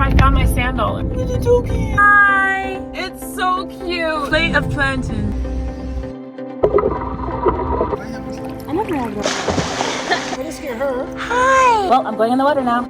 where I found my sand dollar. Hi! It's so cute! Plate of plantain. I never had one. I just scare her. Hi! Well, I'm going in the water now.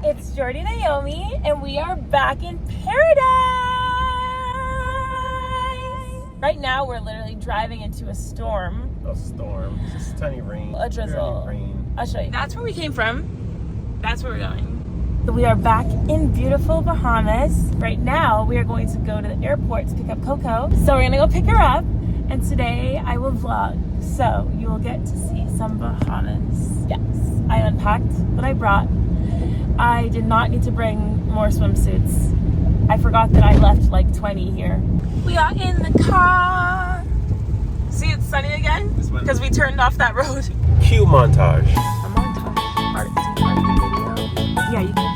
It's Jordy Naomi, and we are back in paradise! Right now, we're literally driving into a storm. A storm. Just tiny rain. A drizzle. Rain. I'll show you. That's where we came from. That's where we're going. We are back in beautiful Bahamas. Right now, we are going to go to the airport to pick up Coco. So we're gonna go pick her up, and today I will vlog. So you will get to see some Bahamas. Yes, I unpacked what I brought. I did not need to bring more swimsuits. I forgot that I left like 20 here. We are in the car. See, it's sunny again because we turned off that road. Cue montage. A montage part of the video. Yeah, you can.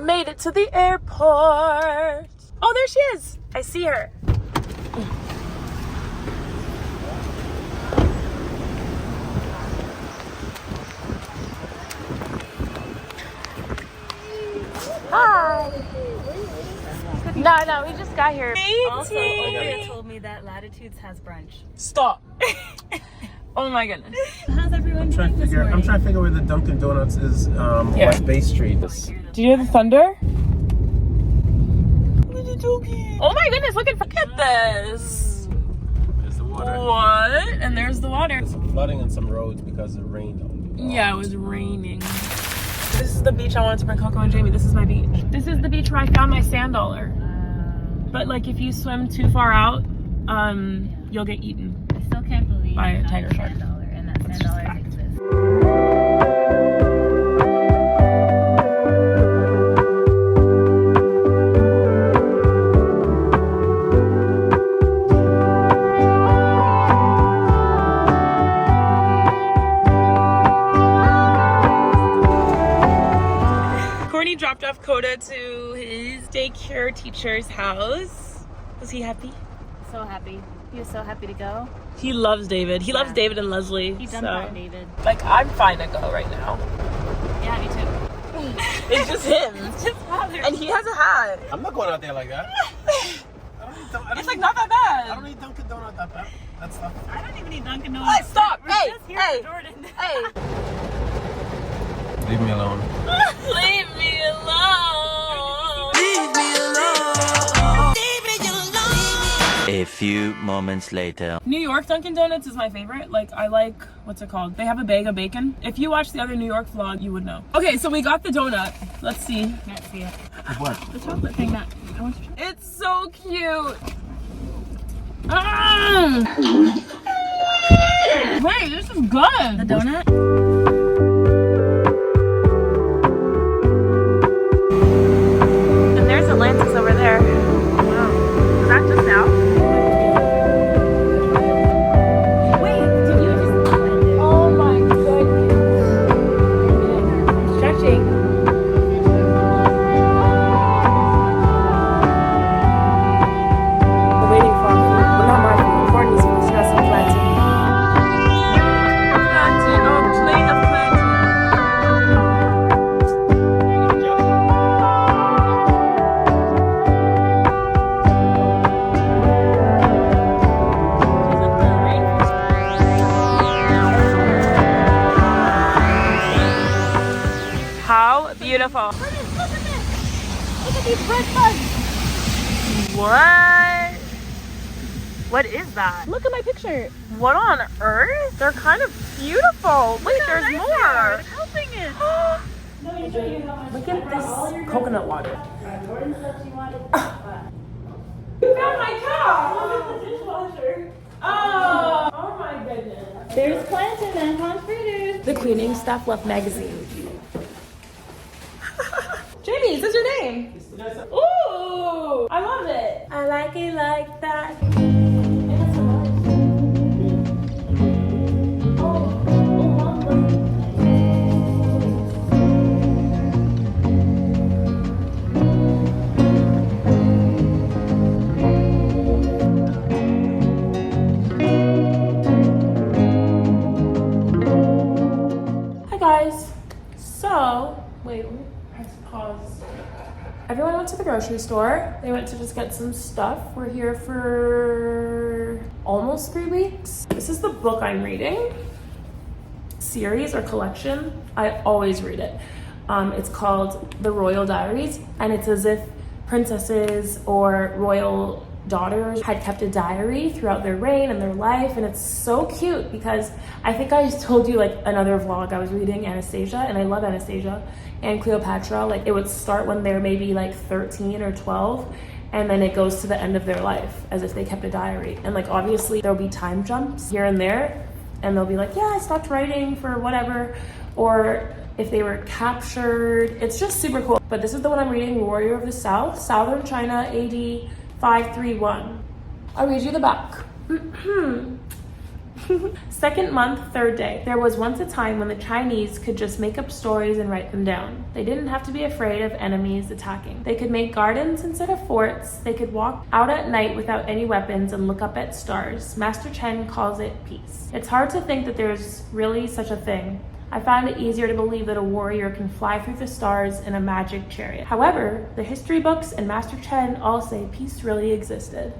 Made it to the airport. Oh, there she is. I see her. Hi. No, we just got here. Also, Olivia told me that Latitudes has brunch. Stop. Oh my goodness. How's everyone doing this morning? I'm trying to figure out where the Dunkin' Donuts is West Bay Street. Did you hear the thunder? Oh my goodness, look at this. There's the water. What? And there's the water. There's some flooding on some roads because it rained. Yeah, it was raining. This is the beach I wanted to bring Coco and Jamie. This is my beach. This is the beach where I found my sand dollar. But like if you swim too far out, you'll get eaten. I still can't believe by a tiger shark. And that That's $10 just exists. Courtney dropped off Coda to his daycare teacher's house. Was he happy? So happy. He was so happy to go. He loves David. He loves David and Leslie. He done so. for David. Like, I'm fine to go right now. Yeah, me too. It's just him. It's just father. And he has a hat. I'm not going out there like that. It's like not that bad. I don't need Dunkin' Donuts that bad. That's stuff. I don't even need Dunkin' Hey, Donuts. stop. We're Hey, just here hey, for Jordan. hey. Leave me alone. Leave me alone. Leave me alone. Leave me alone. A few moments later. New York Dunkin' Donuts is my favorite. Like, I like, what's it called? They have a bag of bacon. If you watch the other New York vlog, you would know. Okay, so we got the donut. Let's see. Can't see it. What? The chocolate thing that I want to try. It's so cute. Ah! Wait, this is good. The donut? And there's Atlantis over there. Wow. Is that just now? Wait, did you just... Oh my goodness. Stretching. We're waiting for our food. Well, not my food. Courtney's food. She has some plantain. Plantain on plate. Look at these red bugs. What? What is that? Look at my picture. What on earth? They're kind of beautiful. Wait, there's nice more. they're helping it. Look at this coconut water. You found my cup. Look at the dishwasher. Oh my goodness. There's plantain and confiters. The Cleaning Staff Left magazine. Jamie, is this your name? Ooh, I love it. I like it like that. Hi guys. So, wait, let me press pause. Everyone went to the grocery store. They went to just get some stuff. We're here for almost 3 weeks. This is the book I'm reading. Series or collection. I always read it. It's called The Royal Diaries, and it's as if princesses or royal daughters had kept a diary throughout their reign and their life, and it's so cute because I think I just told you like another vlog I was reading Anastasia, and I love Anastasia and Cleopatra. Like it would start when they're maybe like 13 or 12, and then it goes to the end of their life as if they kept a diary. And like obviously there'll be time jumps here and there, and they'll be like, yeah, I stopped writing for whatever, or if they were captured. It's just super cool. But this is the one I'm reading, Warrior of the South, Southern China, AD 531. I'll read you the back. Second month, third day. There was once a time when the Chinese could just make up stories and write them down. They didn't have to be afraid of enemies attacking. They could make gardens instead of forts. They could walk out at night without any weapons and look up at stars. Master Chen calls it peace. It's hard to think that there's really such a thing. I find it easier to believe that a warrior can fly through the stars in a magic chariot. However, the history books and Master Chen all say peace really existed.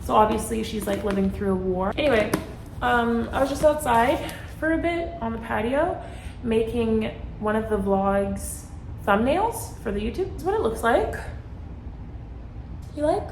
So obviously she's like living through a war. Anyway, I was just outside for a bit on the patio making one of the vlog's thumbnails for the YouTube. This is what it looks like. You like?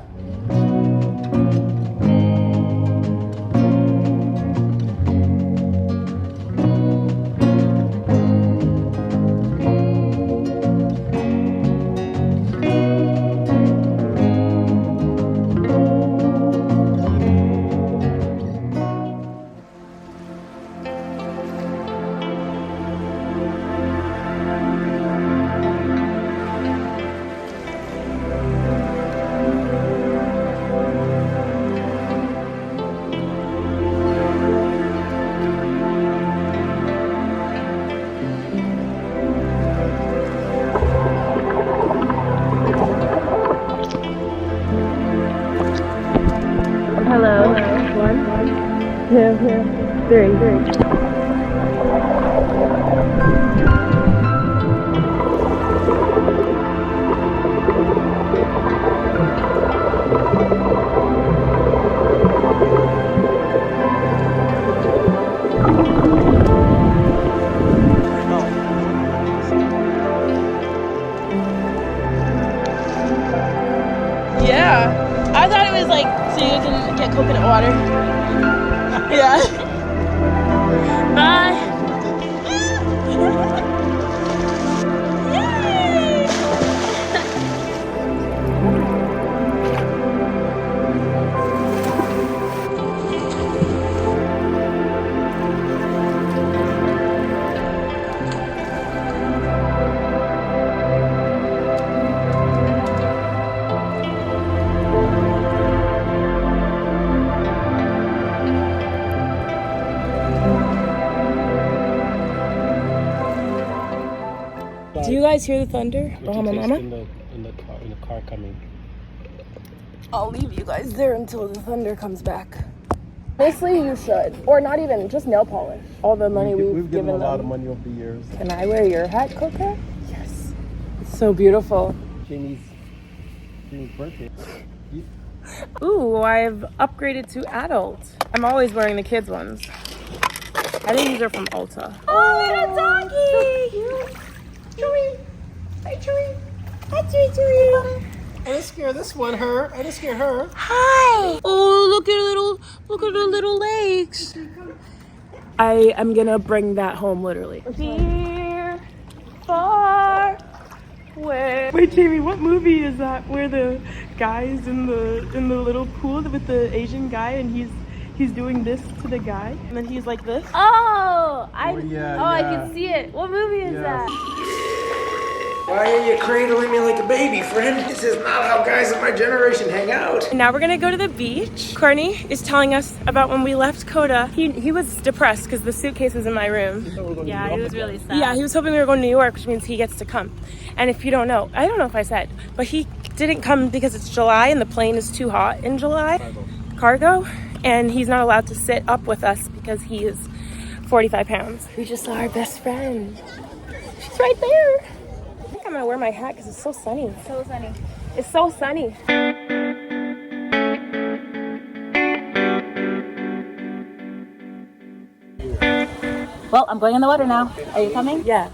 Hello. 1, 2, 3. Yeah, I thought it was like so you can get coconut water. Yeah. Bye. Yay! Do you guys hear the thunder? Bahama Mama? In the car coming. I'll leave you guys there until the thunder comes back. Honestly, you should. Or not even, just nail polish. All the money we've given them. a lot of money over the years. Can I wear your hat, Coco? Yes. It's so beautiful. Jamie's birthday. Ooh, I've upgraded to adult. I'm always wearing the kids' ones. I think these are from Ulta. Oh, little doggy! So cute. Chewy. Hi, Chewy. Hi, Tui. I didn't scare this one, her. I didn't scare her. Hi. Oh, look at her little legs. I am gonna bring that home literally. Dear far away. Wait, Jamie, what movie is that where the guy's in the little pool with the Asian guy and he's doing this to the guy and then he's like this? Oh, yeah, I yeah. can see it. What movie is that? Why are you cradling me like a baby, friend? This is not how guys of my generation hang out. Now we're gonna go to the beach. Courtney is telling us about when we left Coda. He was depressed because the suitcase was in my room. Yeah, he was really sad. Yeah, he was hoping we were going to New York, which means he gets to come. And if you don't know, I don't know if I said, but he didn't come because it's July and the plane is too hot in July. Cargo. And he's not allowed to sit up with us because he is 45 pounds. We just saw our best friend. She's right there. I think I'm gonna wear my hat because it's so sunny. So sunny. It's so sunny. Well, I'm going in the water now. Are you coming? Yeah.